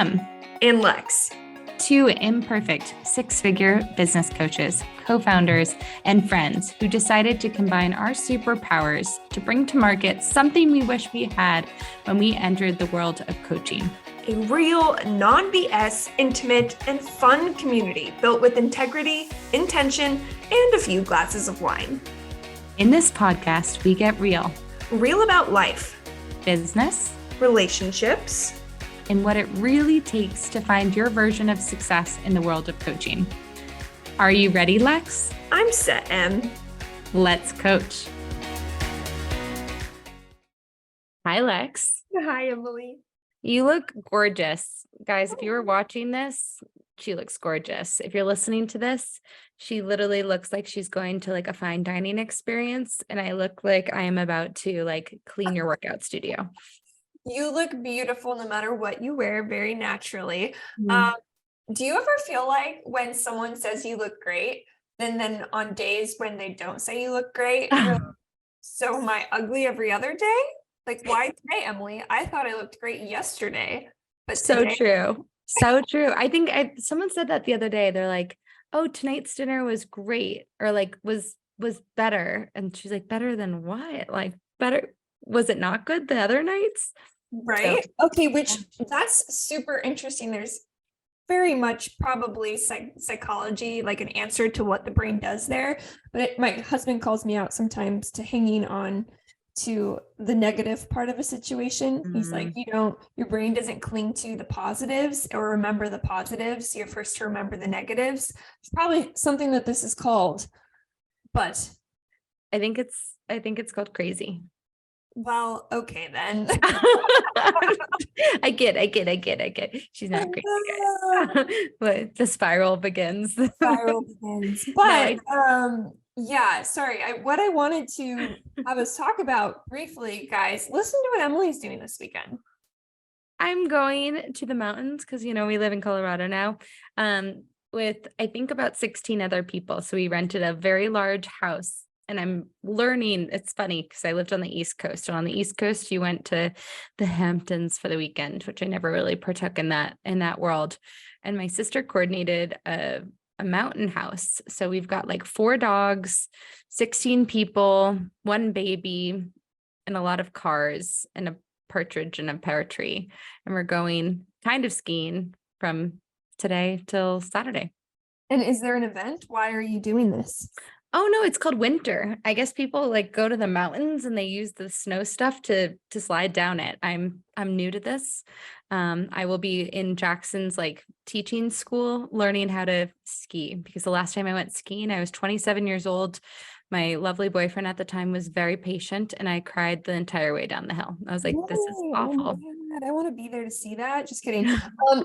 Em, and Lex. two imperfect six-figure business coaches, co-founders, and friends who decided to combine our superpowers to bring to market something we wish we had when we entered the world of coaching. A real, non-BS, intimate, and fun community built with integrity, intention, and a few glasses of wine. In this podcast, we get real. Real about life, Business, relationships, and what it really takes to find your version of success in the world of coaching. Are you ready, Lex? I'm set, Em. Let's coach. Hi, Lex. Hi, Emily. You look gorgeous. Guys, if you were watching this, she looks gorgeous. If you're listening to this, she literally looks like she's going to like a fine dining experience. And I look like I am about to like clean your workout studio. You look beautiful no matter what you wear, very naturally. Mm. Do you ever feel like when someone says you look great, then on days when they don't say you look great, you're like, so am I ugly every other day? Like, why today, Emily? I thought I looked great yesterday, but So today... true. So true. I think someone said that the other day. They're like, oh, tonight's dinner was great, or like was better. And she's like, better than what? Like, better. Was it not good the other nights? Right? So, Okay, which that's super interesting. There's very much probably psychology, like an answer to what the brain does there. But my husband calls me out sometimes to hanging on to the negative part of a situation. He's like, your brain doesn't cling to the positives or remember the positives. You're first to remember the negatives. It's probably something that this is called, but I think it's called crazy. Well, okay then. I get. She's not crazy, guys. But the spiral begins. But yeah, sorry. What I wanted to have us talk about briefly, guys, listen to what Emily's doing this weekend. I'm going to the mountains because we live in Colorado now. With I think about 16 other people. So we rented a very large house. And I'm learning, it's funny because I lived on the East Coast, and on the East Coast, you went to the Hamptons for the weekend, which I never really partook in that world. And my sister coordinated a mountain house. So we've got like 4 dogs, 16 people, 1 baby, and a lot of cars, and a partridge and a pear tree. And we're going kind of skiing from today till Saturday. And is there an event? Why are you doing this? Oh no, it's called winter. I guess people like go to the mountains and they use the snow stuff to slide down it. I'm new to this. I will be in Jackson's like teaching school learning how to ski, because the last time I went skiing, I was 27 years old. My lovely boyfriend at the time was very patient, and I cried the entire way down the hill. I was like, this is awful. Oh, I want to be there to see that. Just kidding.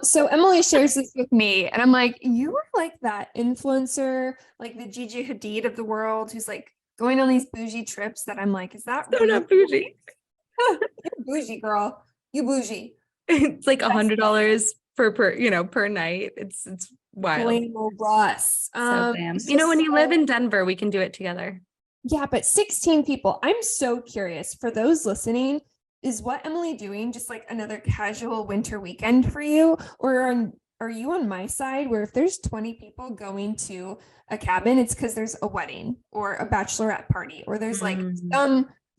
So Emily shares this with me, and I'm like, you are like that influencer, like the Gigi Hadid of the world, who's like going on these bougie trips that I'm like, is that So not bougie? You're bougie, girl. You bougie. It's like $100 per night. It's wild. Russ. So when you live in Denver, we can do it together. Yeah, but 16 people. I'm so curious for those listening. Is what Emily doing just like another casual winter weekend for you? Or are you on my side where if there's 20 people going to a cabin, it's because there's a wedding or a bachelorette party, or there's like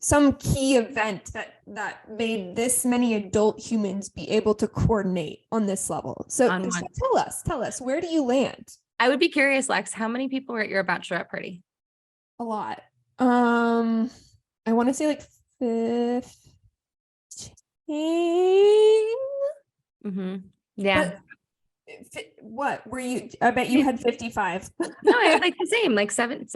some key event that made this many adult humans be able to coordinate on this level. So tell us, where do you land? I would be curious, Lex, how many people were at your bachelorette party? A lot. I want to say like 15. Yeah. What were you? I bet you had 55. No, I had like the same, like 17,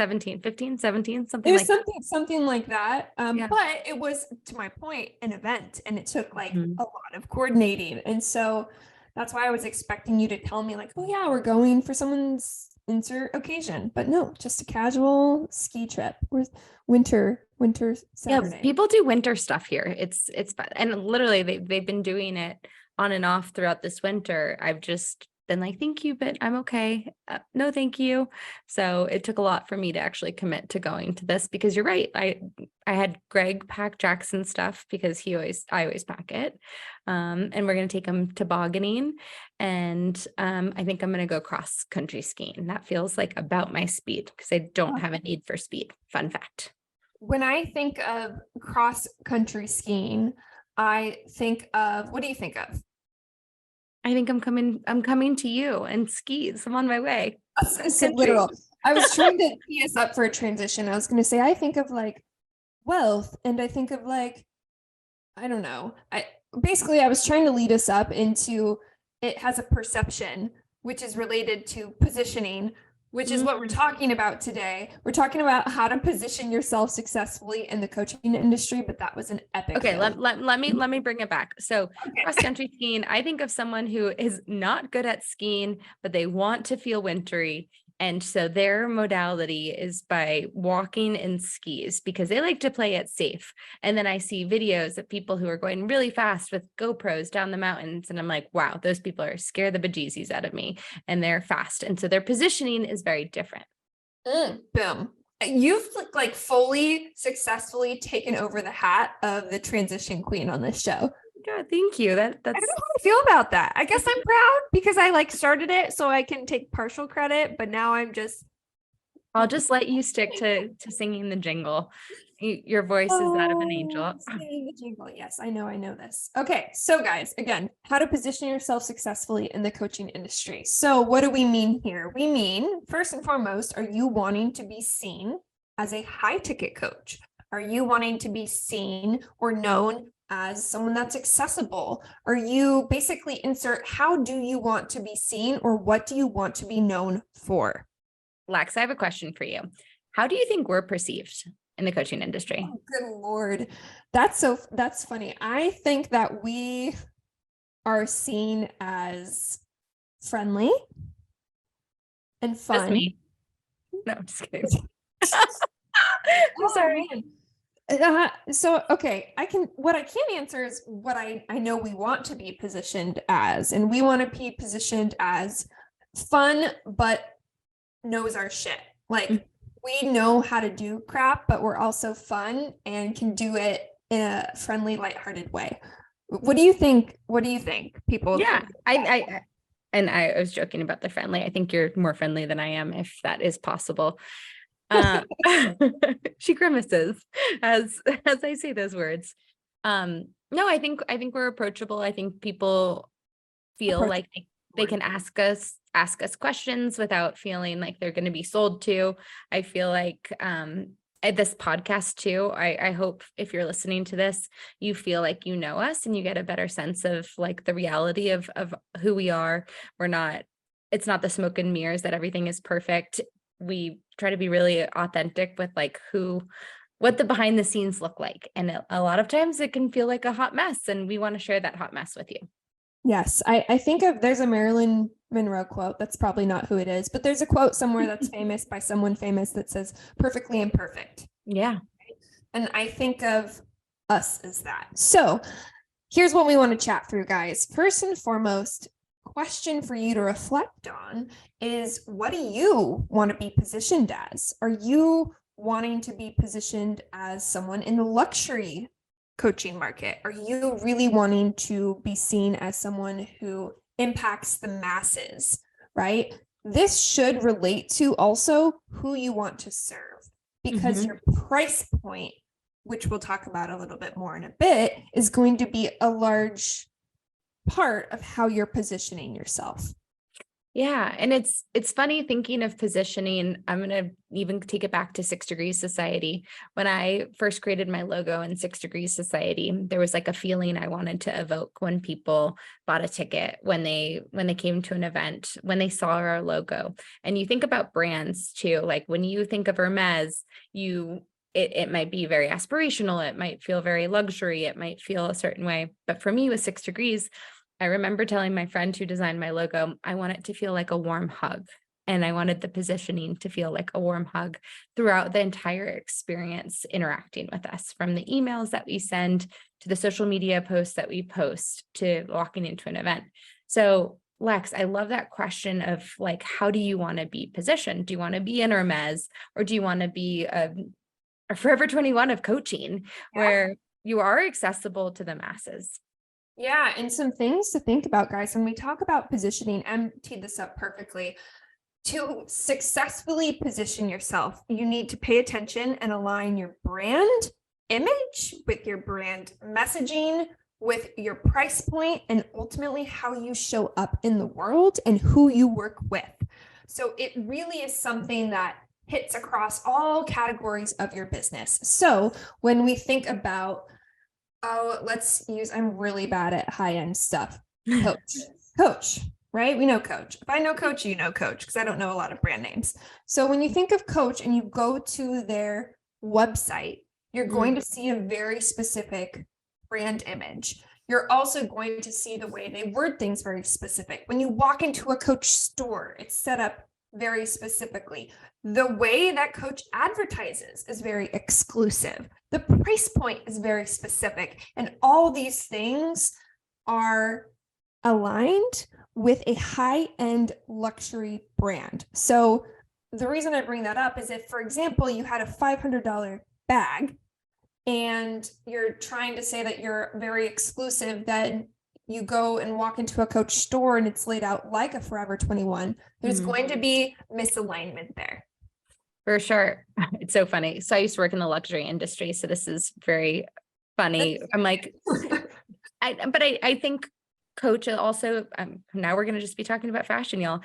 15, 17, something like that. Something like that. But it was, to my point, an event, and it took like a lot of coordinating. And so that's why I was expecting you to tell me like, oh yeah, we're going for someone's insert occasion, but no, just a casual ski trip or winter Saturday. Yeah, people do winter stuff here. It's and literally they've been doing it on and off throughout this winter. I've just been like, thank you, but I'm okay. No, thank you. So it took a lot for me to actually commit to going to this, because you're right. I had Greg pack Jackson stuff because I always pack it. And we're going to take him tobogganing. And I think I'm going to go cross country skiing. That feels like about my speed because I don't have a need for speed. Fun fact. When I think of cross country skiing, I think of, what do you think of? I think I'm coming to you and skis. I'm on my way. I was gonna say literal. I was trying to tee us up for a transition. I was going to say, I think of like wealth, and I think of like, I don't know. I was trying to lead us up into it has a perception, which is related to positioning, which is what we're talking about today. We're talking about how to position yourself successfully in the coaching industry, but that was an epic. Okay, let me bring it back. So cross country skiing, I think of someone who is not good at skiing, but they want to feel wintry. And so their modality is by walking in skis because they like to play it safe. And then I see videos of people who are going really fast with GoPros down the mountains. And I'm like, wow, those people are scare the bejesus out of me and they're fast. And so their positioning is very different. Boom. You've like fully successfully taken over the hat of the transition queen on this show. God, thank you. I don't know how I feel about that. I guess I'm proud because I like started it so I can take partial credit, but now I'll just let you stick to singing the jingle. Your voice is that of an angel. Singing the jingle. Yes, I know this. Okay, so guys, again, how to position yourself successfully in the coaching industry. So what do we mean here? We mean, first and foremost, are you wanting to be seen as a high ticket coach? Are you wanting to be seen or known as someone that's accessible? Or you basically insert, how do you want to be seen or what do you want to be known for? Lex, I have a question for you. How do you think we're perceived in the coaching industry? Oh, good Lord. That's funny. I think that we are seen as friendly and fun. Just me. No, I'm just kidding. I'm sorry. Okay, what I can answer is what I know we want to be positioned as, and we want to be positioned as fun, but knows our shit. Like we know how to do crap, but we're also fun and can do it in a friendly, lighthearted way. What do you think? What do you think, people? Yeah, I was joking about the friendly. I think you're more friendly than I am, if that is possible. She grimaces as I say those words. No, I think we're approachable. I think people feel like they can ask us questions without feeling like they're going to be sold to. I feel like at this podcast too, I hope if you're listening to this, you feel like you know us and you get a better sense of like the reality of who we are. It's not the smoke and mirrors that everything is perfect. We try to be really authentic with like what the behind the scenes look like. And a lot of times it can feel like a hot mess, and we want to share that hot mess with you. Yes, I think there's a Marilyn Monroe quote. That's probably not who it is, but there's a quote somewhere that's famous by someone famous that says perfectly imperfect. Yeah. And I think of us as that. So here's what we want to chat through, guys. First and foremost, question for you to reflect on is, what do you want to be positioned as? Are you wanting to be positioned as someone in the luxury coaching market? Are you really wanting to be seen as someone who impacts the masses, right? This should relate to also who you want to serve, because your price point, which we'll talk about a little bit more in a bit, is going to be a large part of how you're positioning yourself. Yeah. And it's funny thinking of positioning. I'm going to even take it back to 6 Degrees Society. When I first created my logo in 6 Degrees Society, there was like a feeling I wanted to evoke when people bought a ticket, when they came to an event, when they saw our logo. And you think about brands too, like when you think of Hermes, it might be very aspirational. It might feel very luxury. It might feel a certain way. But for me with 6 Degrees, I remember telling my friend who designed my logo, I want it to feel like a warm hug. And I wanted the positioning to feel like a warm hug throughout the entire experience interacting with us, from the emails that we send to the social media posts that we post to walking into an event. So Lex, I love that question of like, how do you want to be positioned? Do you want to be an Hermes, or do you want to be a Forever 21 of coaching, Yeah. where you are accessible to the masses. Yeah. And some things to think about, guys, when we talk about positioning, Em teed this up perfectly. To successfully position yourself, you need to pay attention and align your brand image with your brand messaging, with your price point, and ultimately how you show up in the world and who you work with. So it really is something that hits across all categories of your business. So when we think about, I'm really bad at high-end stuff. Coach, right? We know Coach. If I know Coach, you know Coach, because I don't know a lot of brand names. So when you think of Coach and you go to their website, you're going to see a very specific brand image. You're also going to see the way they word things very specific. When you walk into a Coach store, it's set up very specifically. The way that Coach advertises is very exclusive. The price point is very specific. And all these things are aligned with a high-end luxury brand. So the reason I bring that up is if, for example, you had a $500 bag and you're trying to say that you're very exclusive, then you go and walk into a Coach store and it's laid out like a Forever 21, there's going to be misalignment there. For sure. It's so funny. So I used to work in the luxury industry, so this is very funny. I'm like, I think Coach also, now we're going to just be talking about fashion, y'all.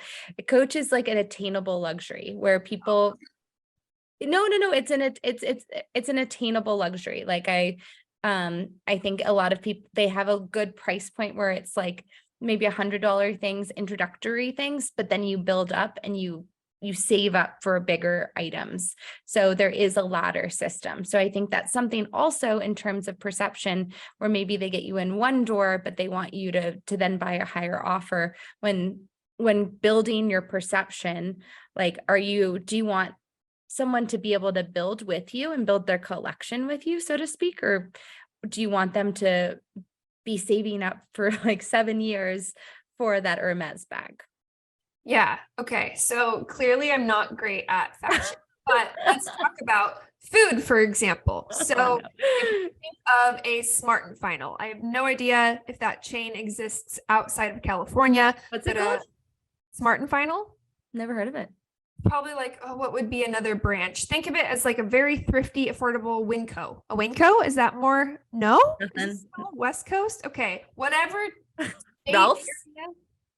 Coach is like an attainable luxury where people, no, it's an attainable luxury. Like I think a lot of people, they have a good price point where it's like maybe $100 things, introductory things, but then you build up and you save up for bigger items. So there is a ladder system. So I think that's something also in terms of perception, where maybe they get you in one door, but they want you to then buy a higher offer. When building your perception, like, do you want someone to be able to build with you and build their collection with you, so to speak, or do you want them to be saving up for like 7 years for that Hermes bag? Yeah. Okay. So clearly I'm not great at fashion, but let's talk about food, for example. So if you think of a Smart and Final, I have no idea if that chain exists outside of California. What's it called? Smart and Final? Never heard of it. Probably like, what would be another branch? Think of it as like a very thrifty, affordable Winco. A Winco? Is that more? No? West Coast? Okay. Whatever. Ralph's?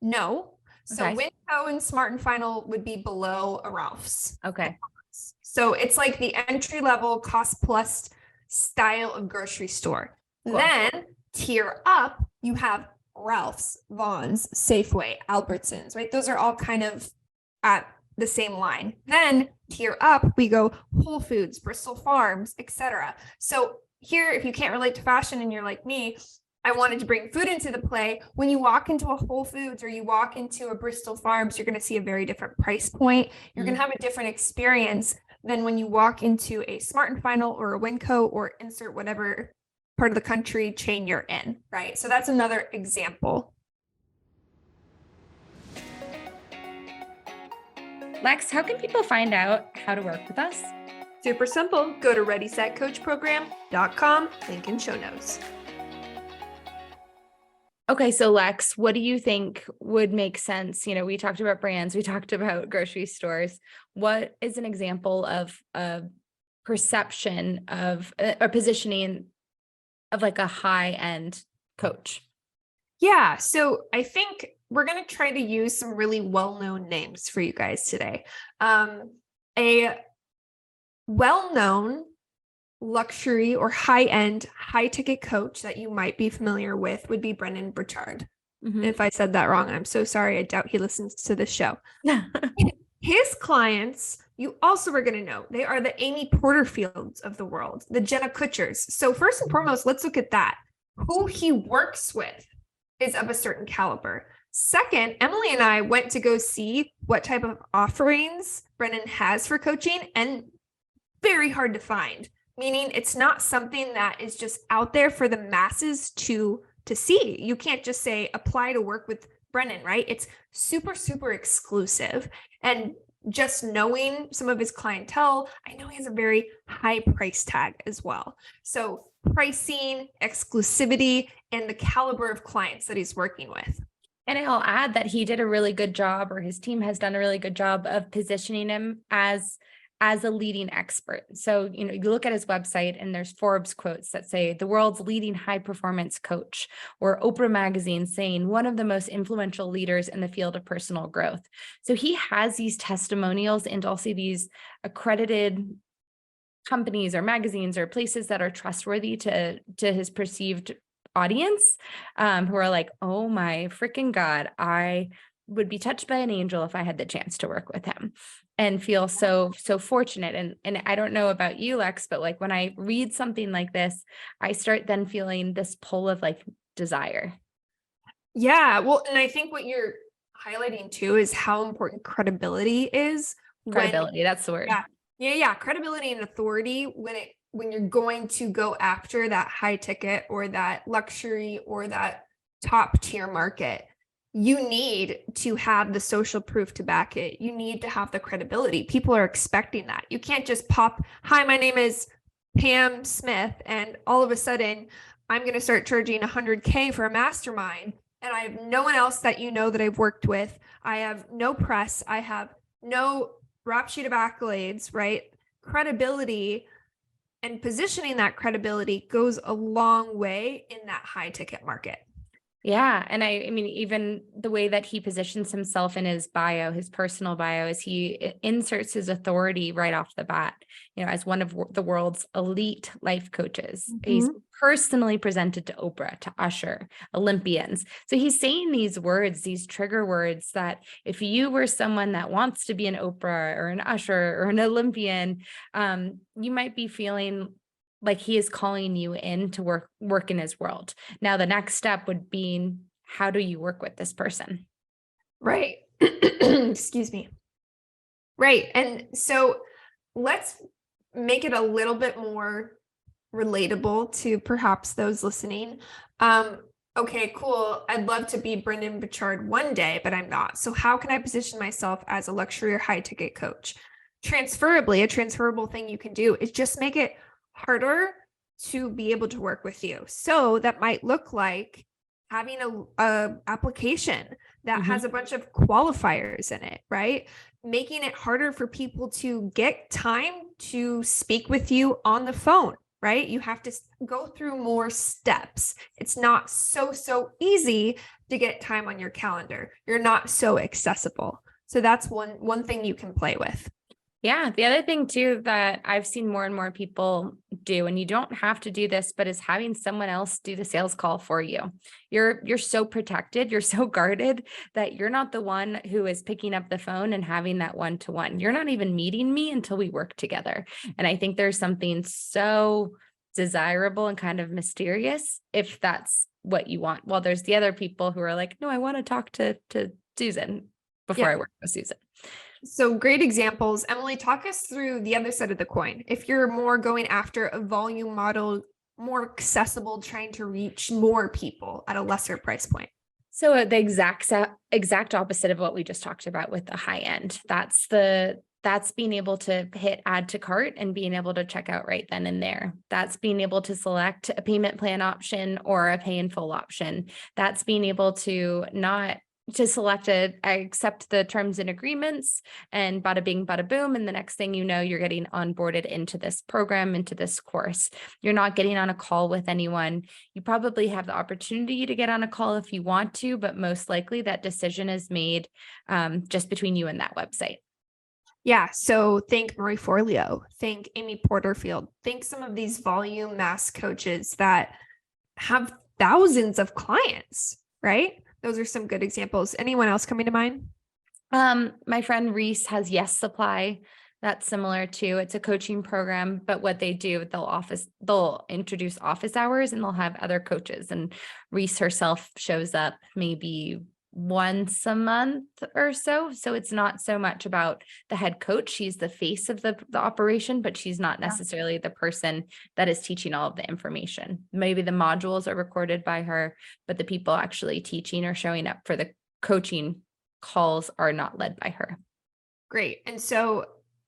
No. So Okay. Winco and Smart and Final would be below a Ralph's. Okay. So it's like the entry level cost plus style of grocery store. Cool. Then tier up, you have Ralph's, Vaughn's, Safeway, Albertsons, right? Those are all kind of at the same line. Then tier up, we go Whole Foods, Bristol Farms, etc. So here, if you can't relate to fashion and you're like me, I wanted to bring food into the play. When you walk into a Whole Foods or you walk into a Bristol Farms, you're going to see a very different price point. You're going to have a different experience than when you walk into a Smart and Final or a Winco or insert whatever part of the country chain you're in, right? So that's another example. Lex, how can people find out how to work with us? Super simple. Go to readysetcoachprogram.com, link in show notes. Okay, so Lex, what do you think would make sense? You know, we talked about brands, we talked about grocery stores. What is an example of a perception of or positioning of like a high-end Coach? Yeah, so I think we're going to try to use some really well-known names for you guys today. A well-known luxury or high-end, high-ticket Coach that you might be familiar with would be Brennan Burchard. Mm-hmm. If I said that wrong, I'm so sorry. I doubt he listens to this show. His clients, you also are going to know, they are the Amy Porterfields of the world, the Jenna Kutchers. So first and foremost, let's look at that. Who he works with is of a certain caliber. Second, Emily and I went to go see what type of offerings Brennan has for coaching, and very hard to find, meaning it's not something that is just out there for the masses to see. You can't just say apply to work with Brennan, right? It's super, super exclusive. And just knowing some of his clientele, I know he has a very high price tag as well. So pricing, exclusivity, and the caliber of clients that he's working with. And I'll add that he did a really good job, or his team has done a really good job of positioning him as a leading expert. So, you know, you look at his website and there's Forbes quotes that say the world's leading high performance coach, or Oprah magazine saying one of the most influential leaders in the field of personal growth. So he has these testimonials and also these accredited companies or magazines or places that are trustworthy to his perceived audience, who are like, oh my freaking God, I would be touched by an angel if I had the chance to work with him, and feel so fortunate. And I don't know about you, Lex, but like when I read something like this, I start then feeling this pull of like desire. Yeah. Well, and I think what you're highlighting too is how important credibility is Credibility, that's the word. Yeah. Credibility and authority when you're going to go after that high ticket or that luxury or that top tier market. You need to have the social proof to back it. You need to have the credibility. People are expecting that. You can't just pop, hi, my name is Pam Smith, and all of a sudden I'm going to start charging $100K for a mastermind. And I have no one else that you know that I've worked with. I have no press. I have no rap sheet of accolades, right? Credibility and positioning that credibility goes a long way in that high ticket market. Yeah. And I mean, even the way that he positions himself in his bio, his personal bio, is he inserts his authority right off the bat, you know, as one of the world's elite life coaches. Mm-hmm. He's personally presented to Oprah, to Usher, Olympians. So he's saying these words, these trigger words that if you were someone that wants to be an Oprah or an Usher or an Olympian, you might be feeling like he is calling you in to work in his world. Now, the next step would be, how do you work with this person? Right. Excuse me. Right. And so let's make it a little bit more relatable to perhaps those listening. Okay, cool. I'd love to be Brendan Burchard one day, but I'm not. So how can I position myself as a luxury or high ticket coach? Transferably, a transferable thing you can do is just make it harder to be able to work with you. So that might look like having a application that has a bunch of qualifiers in it, right? Making it harder for people to get time to speak with you on the phone, right? You have to go through more steps. It's not so easy to get time on your calendar. You're not so accessible. So that's one thing you can play with. Yeah. The other thing too, that I've seen more and more people do, and you don't have to do this, but is having someone else do the sales call for you. You're so protected. You're so guarded that you're not the one who is picking up the phone and having that one-to-one. You're not even meeting me until we work together. And I think there's something so desirable and kind of mysterious if that's what you want. Well, there's the other people who are like, no, I want to talk to Susan before I work with Susan. So great examples. Emily, talk us through the other side of the coin. If you're more going after a volume model, more accessible, trying to reach more people at a lesser price point. So the exact opposite of what we just talked about with the high end. That's being able to hit add to cart and being able to check out right then and there. That's being able to select a payment plan option or a pay in full option. That's being able to not to select I accept the terms and agreements, and bada bing, bada boom. And the next thing you know, you're getting onboarded into this program, into this course. You're not getting on a call with anyone. You probably have the opportunity to get on a call if you want to, but most likely that decision is made just between you and that website. Yeah. So think Marie Forleo, think Amy Porterfield, think some of these volume mass coaches that have thousands of clients, right? Those are some good examples. Anyone else coming to mind? My friend Reese has Yes Supply. That's similar to, it's a coaching program, but what they do, they'll introduce office hours and they'll have other coaches, and Reese herself shows up maybe once a month or so. So it's not so much about the head coach. She's the face of the operation, but she's not necessarily the person that is teaching all of the information. Maybe the modules are recorded by her, but the people actually teaching or showing up for the coaching calls are not led by her. Great. And so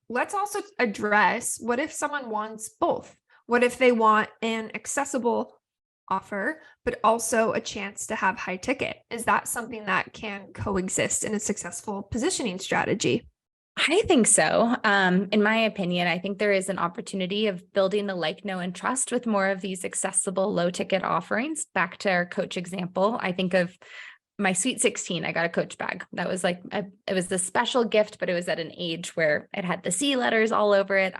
let's also address, what if someone wants both? What if they want an accessible offer, but also a chance to have high ticket? Is that something that can coexist in a successful positioning strategy? I think so. In my opinion, I think there is an opportunity of building the like, know, and trust with more of these accessible low ticket offerings. Back to our coach example, I think of my Sweet 16. I got a coach bag. That was like, it was a special gift, but it was at an age where it had the C letters all over it.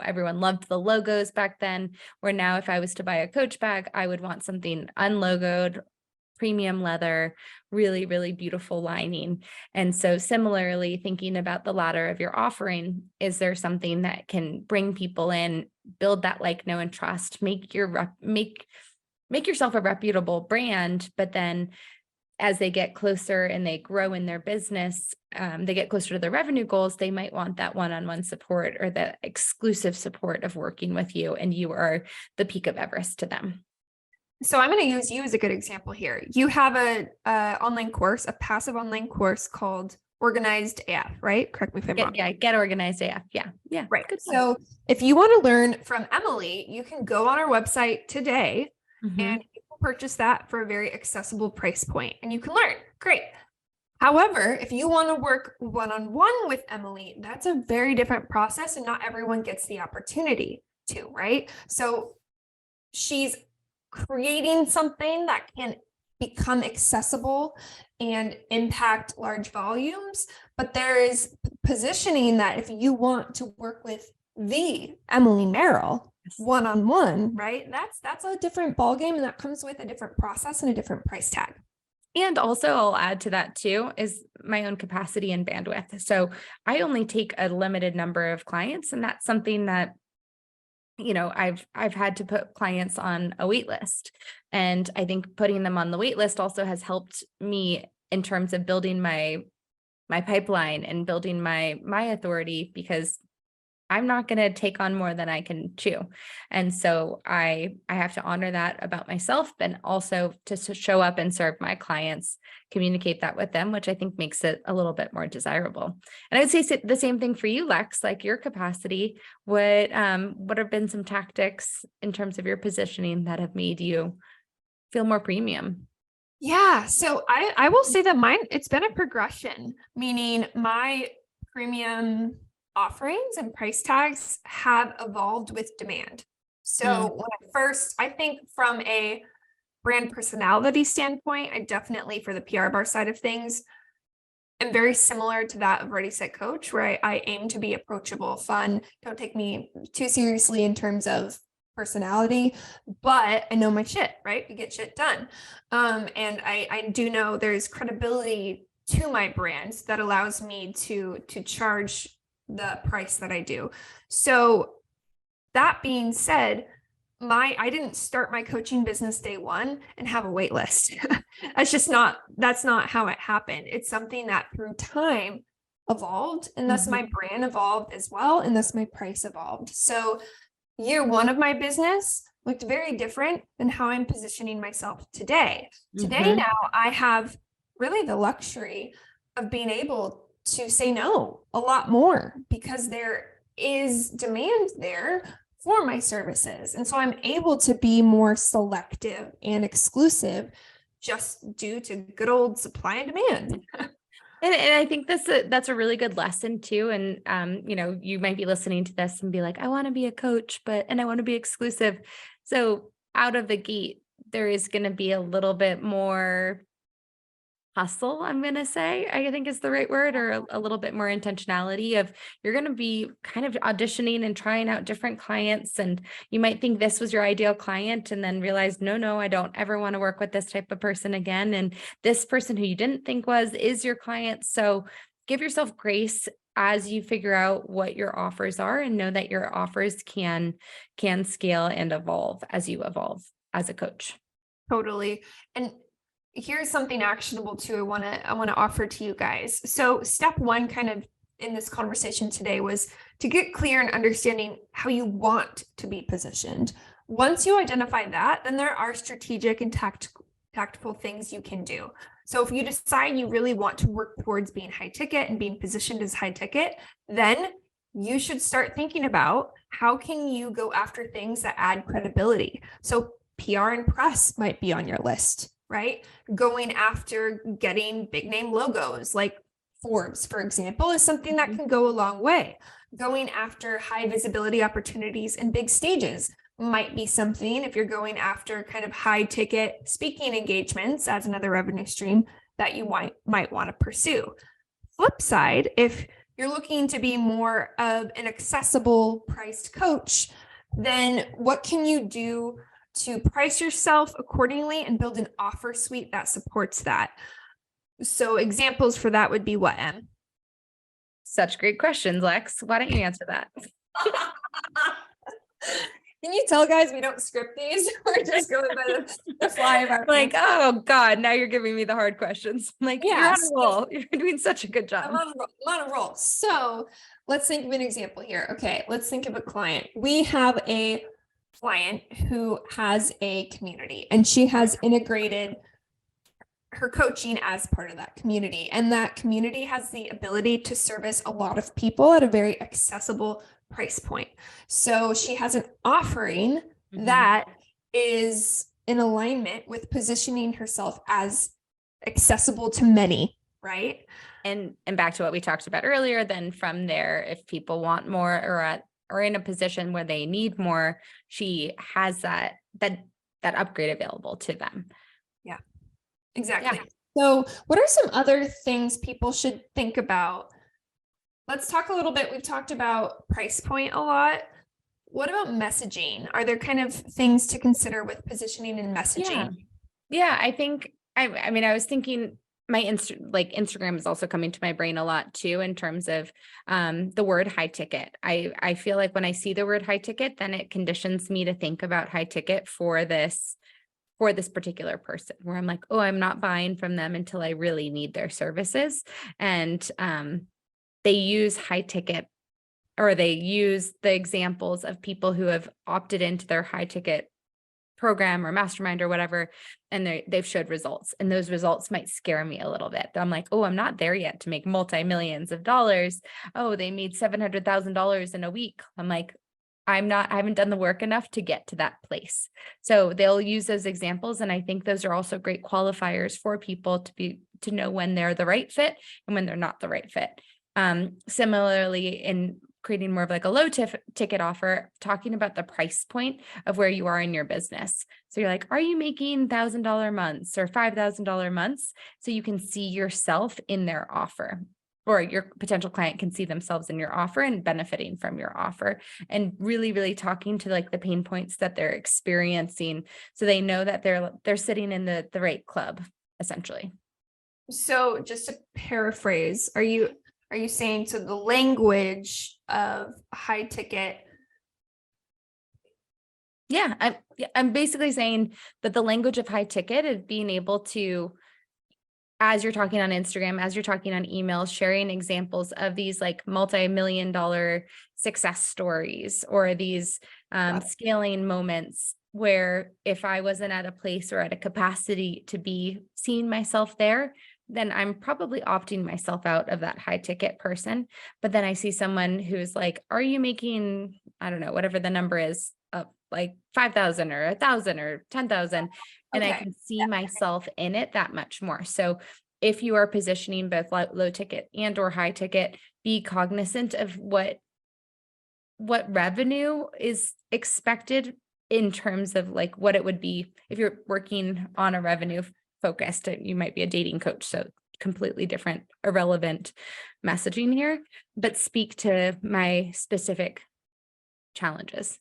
Everyone loved the logos back then, where now if I was to buy a coach bag, I would want something unlogoed, premium leather, really, really beautiful lining. And so similarly, thinking about the ladder of your offering, is there something that can bring people in, build that like, know, and trust, make yourself a reputable brand, but then as they get closer and they grow in their business, they get closer to their revenue goals, they might want that one-on-one support or the exclusive support of working with you, and you are the peak of Everest to them. So I'm going to use you as a good example here. You have a online course, a passive online course called Organized AF, right? Correct me if I'm wrong. Yeah, Get Organized AF. Yeah. Right. Good So if you want to learn from Emily, you can go on our website today Mm-hmm. and you can purchase that for a very accessible price point and you can learn. Great. However, if you want to work one-on-one with Emily, that's a very different process and not everyone gets the opportunity to, right? So she's creating something that can become accessible and impact large volumes, but there is positioning that if you want to work with the Emily Merrell one-on-one, right? That's a different ballgame, and that comes with a different process and a different price tag. And also I'll add to that too, is my own capacity and bandwidth. So I only take a limited number of clients, and that's something that I've had to put clients on a wait list. And I think putting them on the wait list also has helped me in terms of building my pipeline and building my authority, because I'm not going to take on more than I can chew. And so I have to honor that about myself, but also to show up and serve my clients, communicate that with them, which I think makes it a little bit more desirable. And I would say the same thing for you, Lex, like your capacity. What have been some tactics in terms of your positioning that have made you feel more premium? Yeah. So I will say that it's been a progression, meaning my premium offerings and price tags have evolved with demand. So when I think from a brand personality standpoint, I definitely, for the PR bar side of things, am very similar to that of Ready Set Coach, where I aim to be approachable, fun, don't take me too seriously in terms of personality, but I know my shit, right? We get shit done. And I do know there's credibility to my brand that allows me to charge the price that I do. So that being said, I didn't start my coaching business day one and have a wait list. That's not how it happened. It's something that through time evolved, and thus my brand evolved as well, and thus my price evolved. So year one of my business looked very different than how I'm positioning myself today. Today now I have really the luxury of being able to say no a lot more, because there is demand there for my services. And so I'm able to be more selective and exclusive just due to good old supply and demand. And I think that's a really good lesson too. And you might be listening to this and be like, I want to be a coach, and I want to be exclusive. So out of the gate, there is going to be a little bit more hustle, I'm going to say, I think is the right word, or a little bit more intentionality of, you're going to be kind of auditioning and trying out different clients. And you might think this was your ideal client and then realize, no, I don't ever want to work with this type of person again. And this person who you didn't think is your client. So give yourself grace as you figure out what your offers are, and know that your offers can scale and evolve as you evolve as a coach. Totally. And here's something actionable too. I want to offer to you guys. So step one kind of in this conversation today was to get clear and understanding how you want to be positioned. Once you identify that, then there are strategic and tactful things you can do. So if you decide you really want to work towards being high ticket and being positioned as high ticket, then you should start thinking about how can you go after things that add credibility. So PR and press might be on your list, right? Going after getting big name logos like Forbes, for example, is something that can go a long way. Going after high visibility opportunities and big stages might be something, if you're going after kind of high ticket speaking engagements as another revenue stream, that you might want to pursue. Flip side, if you're looking to be more of an accessible priced coach, then what can you do to price yourself accordingly and build an offer suite that supports that? So examples for that would be what, Em? Such great questions, Lex. Why don't you answer that? Can you tell, guys, we don't script these? We're just going by the fly of our Like, pants. oh God, now you're giving me the hard questions. I'm like, you're on Yes. a roll. You're doing such a good I'm job. on a roll. So let's think of an example here. Okay, let's think of a client. We have a client who has a community, and she has integrated her coaching as part of that community. And that community has the ability to service a lot of people at a very accessible price point. So she has an offering that is in alignment with positioning herself as accessible to many, right? And back to what we talked about earlier, then from there, if people want more or in a position where they need more, she has that upgrade available to them. Yeah, exactly. Yeah. So what are some other things people should think about? Let's talk a little bit. We've talked about price point a lot. What about messaging? Are there kind of things to consider with positioning and messaging? Yeah, I think, I mean, I was thinking my Instagram is also coming to my brain a lot too, in terms of the word high ticket. I feel like when I see the word high ticket, then it conditions me to think about high ticket for this particular person, where I'm like, oh, I'm not buying from them until I really need their services. And they use high ticket, or they use the examples of people who have opted into their high ticket program or mastermind or whatever, and they've showed results, and those results might scare me a little bit. I'm like, oh, I'm not there yet to make multi-millions of dollars. Oh, they made $700,000 in a week. I'm like, I haven't done the work enough to get to that place. So they'll use those examples. And I think those are also great qualifiers for people to know when they're the right fit and when they're not the right fit. Similarly, in creating more of like a low ticket offer, talking about the price point of where you are in your business. So you're like, are you making $1,000 months or $5,000 months? So you can see yourself in their offer, or your potential client can see themselves in your offer and benefiting from your offer, and really, really talking to like the pain points that they're experiencing, so they know that they're sitting in the right club, essentially. So just to paraphrase, are you saying, so the language of high ticket? Yeah, I'm basically saying that the language of high ticket is being able to, as you're talking on Instagram, as you're talking on emails, sharing examples of these like multi-million-dollar success stories, or these scaling moments where if I wasn't at a place or at a capacity to be seeing myself there, then I'm probably opting myself out of that high ticket person. But then I see someone who's like, are you making, I don't know, whatever the number is, like 5,000 or 1,000 or 10,000. And I can see myself in it that much more. So if you are positioning both low ticket and or high ticket, be cognizant of what revenue is expected, in terms of like what it would be if you're working on a revenue focused. You might be a dating coach, so completely different, irrelevant messaging here, but speak to my specific challenges.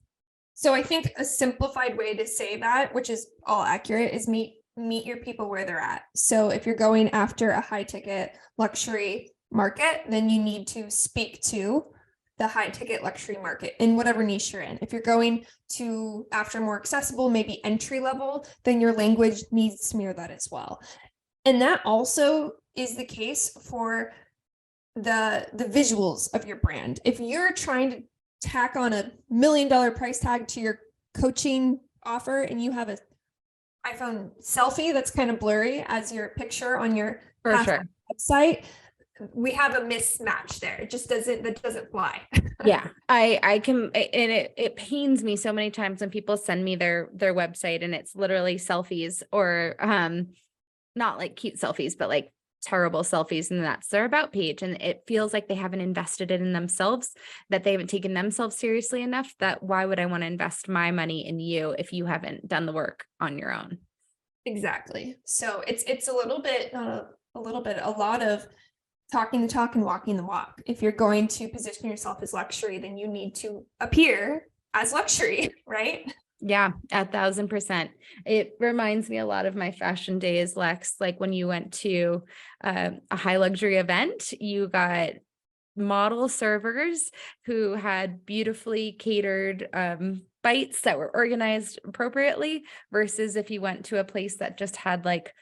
So I think a simplified way to say that, which is all accurate, is meet your people where they're at. So if you're going after a high ticket luxury market, then you need to speak to the high ticket luxury market in whatever niche you're in. If you're going to after more accessible, maybe entry level, then your language needs to mirror that as well. And that also is the case for the visuals of your brand. If you're trying to tack on $1 million price tag to your coaching offer, and you have a iPhone selfie that's kind of blurry as your picture on your For sure. website, we have a mismatch there. It just doesn't fly. Yeah, I can, and it pains me so many times when people send me their website and it's literally selfies or not like cute selfies, but like terrible selfies, and that's their about page. And it feels like they haven't invested it in themselves, that they haven't taken themselves seriously enough, that why would I want to invest my money in you if you haven't done the work on your own? Exactly. So it's a little bit, not a little bit, a lot of talking the talk and walking the walk. If you're going to position yourself as luxury, then you need to appear as luxury, right? Yeah, 1,000%. It reminds me a lot of my fashion days, Lex, like when you went to a high luxury event, you got model servers who had beautifully catered bites that were organized appropriately, versus if you went to a place that just had like,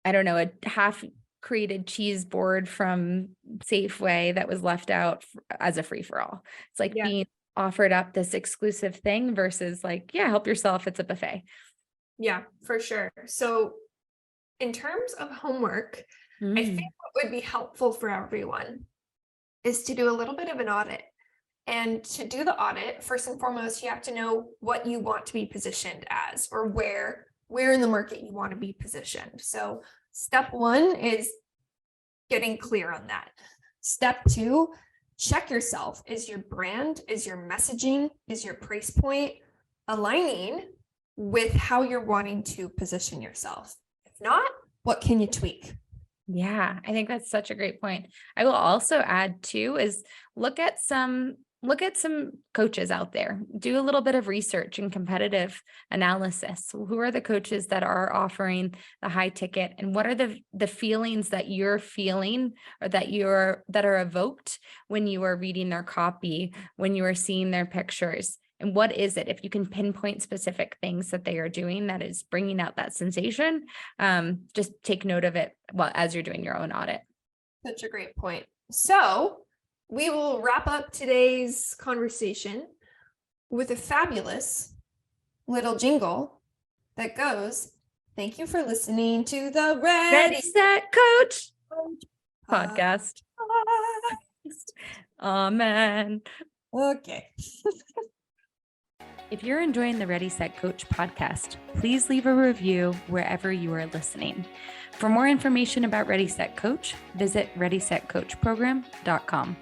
I don't know, a half created cheese board from Safeway that was left out as a free for all. It's like being offered up this exclusive thing versus like, yeah, help yourself. It's a buffet. Yeah, for sure. So in terms of homework, I think what would be helpful for everyone is to do a little bit of an audit. And to do the audit, first and foremost, you have to know what you want to be positioned as, or where in the market you want to be positioned. So step one is getting clear on that. Step two, check yourself. Is your brand, is your messaging, is your price point aligning with how you're wanting to position yourself? If not, what can you tweak? Yeah, I think that's such a great point. I will also add too is look at some coaches out there. Do a little bit of research and competitive analysis. Who are the coaches that are offering the high ticket, and what are the feelings that you're feeling or that are evoked when you are reading their copy, when you are seeing their pictures? And what is it, if you can pinpoint specific things that they are doing that is bringing out that sensation, just take note of it as you're doing your own audit. Such a great point. So we will wrap up today's conversation with a fabulous little jingle that goes, thank you for listening to the Ready, Set, Coach podcast. Amen. Okay. If you're enjoying the Ready, Set, Coach podcast, please leave a review wherever you are listening. For more information about Ready, Set, Coach, visit readysetcoachprogram.com.